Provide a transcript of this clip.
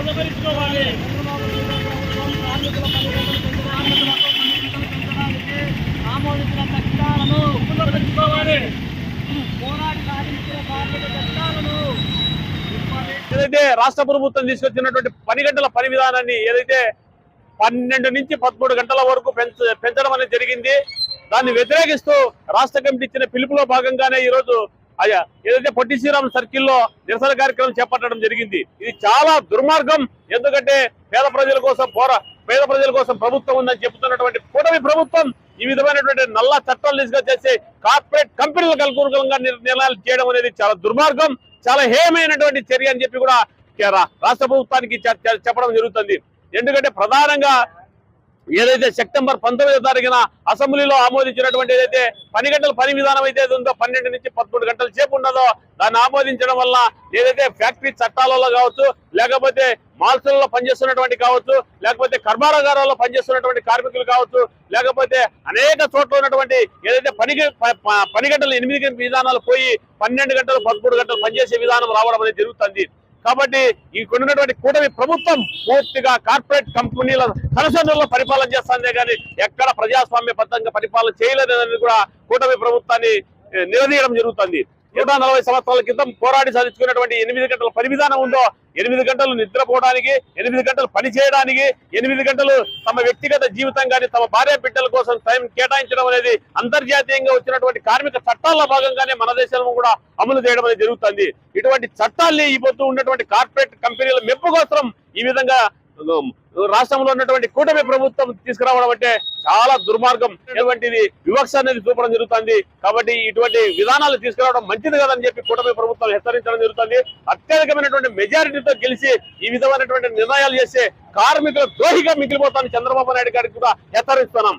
ఉపసంహరించుకోవాలి. ఆమోదించిన చట్టాలను ఉపసంహరించుకోవాలి. పోరాడి సాధించిన కార్మిక చట్టాలను ఏదైతే రాష్ట్ర ప్రభుత్వం తీసుకొచ్చినటువంటి 10 గంటల పని విధానాన్ని ఏదైతే 12 నుంచి 13 గంటల వరకు పెంచడం అనేది జరిగింది. దాన్ని వ్యతిరేకిస్తూ రాష్ట్ర కమిటీ ఇచ్చిన పిలుపులో భాగంగానే ఈ రోజు ఏదైతే పొట్టి శ్రీరామ్ సర్కిల్లో నిరసన కార్యక్రమం చేపట్టడం జరిగింది. ఇది చాలా దుర్మార్గం. ఎందుకంటే పేద ప్రజల కోసం ప్రభుత్వం ఉందని చెబుతున్నటువంటి కూటమి ప్రభుత్వం ఈ విధమైనటువంటి నల్ల చట్టాలు తీసుకొచ్చేసి కార్పొరేట్ కంపెనీలకు అనుకూలంగా నిర్ణయాలు చేయడం అనేది చాలా దుర్మార్గం, చాలా హేయమైనటువంటి చర్య అని చెప్పి కూడా రాష్ట్ర ప్రభుత్వానికి చెప్పడం జరుగుతుంది. ఎందుకంటే ప్రధానంగా ఏదైతే సెప్టెంబర్ 19వ తారీఖున అసెంబ్లీలో ఆమోదించినటువంటి ఏదైతే 10 గంటల పని విధానం అయితే ఉందో 12 నుంచి 13 గంటల సేపు ఉన్నదో దాన్ని ఆమోదించడం వల్ల ఏదైతే ఫ్యాక్టరీ చట్టాలలో కావచ్చు, లేకపోతే మాల్స్లలో పనిచేస్తున్నటువంటి కావచ్చు, లేకపోతే కర్మాగారాల్లో పనిచేస్తున్నటువంటి కార్మికులు కావచ్చు, లేకపోతే అనేక చోట్ల ఉన్నటువంటి ఏదైతే పని గంటలు 8 గంటల విధానాలు పోయి 12 గంటలు 13 గంటలు పనిచేసే విధానం రావడం అనేది జరుగుతుంది. కాబట్టి ఈ కొన్నటువంటి కూటమి ప్రభుత్వం పూర్తిగా కార్పొరేట్ కంపెనీల తలసందుల్లో పరిపాలన చేస్తుందే కానీ ఎక్కడ ప్రజాస్వామ్యబద్ధంగా పరిపాలన చేయలేదని కూడా కూటమి ప్రభుత్వాన్ని నిలదీయడం జరుగుతుంది. 140 సంవత్సరాల క్రితం పోరాడి సాధించుకున్నటువంటి 8 గంటల పని విధానం ఉందో 8 గంటలు నిద్రపోవడానికి, 8 గంటలు పని చేయడానికి, 8 గంటలు తమ వ్యక్తిగత జీవితం కానీ తమ భార్య బిడ్డల కోసం టైం కేటాయించడం అనేది అంతర్జాతీయంగా వచ్చినటువంటి కార్మిక చట్టాల్లో భాగంగానే మన దేశంలో కూడా అమలు చేయడం అనేది జరుగుతుంది. ఇటువంటి చట్టాల్ని ఈ పొద్దు ఉన్నటువంటి కార్పొరేట్ కంపెనీల మెప్పు కోసం ఈ విధంగా రాష్ట్రంలో ఉన్నటువంటి కూటమి ప్రభుత్వం తీసుకురావడం అంటే చాలా దుర్మార్గం. ఇటువంటిది వివక్ష అనేది చూపడం జరుగుతుంది. కాబట్టి ఇటువంటి విధానాలు తీసుకురావడం మంచిది కదని చెప్పి కూటమి ప్రభుత్వం హెచ్చరించడం జరుగుతుంది. అత్యధికమైనటువంటి మెజారిటీతో గెలిచి ఈ విధమైనటువంటి నిర్ణయాలు చేసే కార్మికుల ద్రోహిగా మిగిలిపోతాను చంద్రబాబు నాయుడు గారికి కూడా హెచ్చరిస్తున్నాం.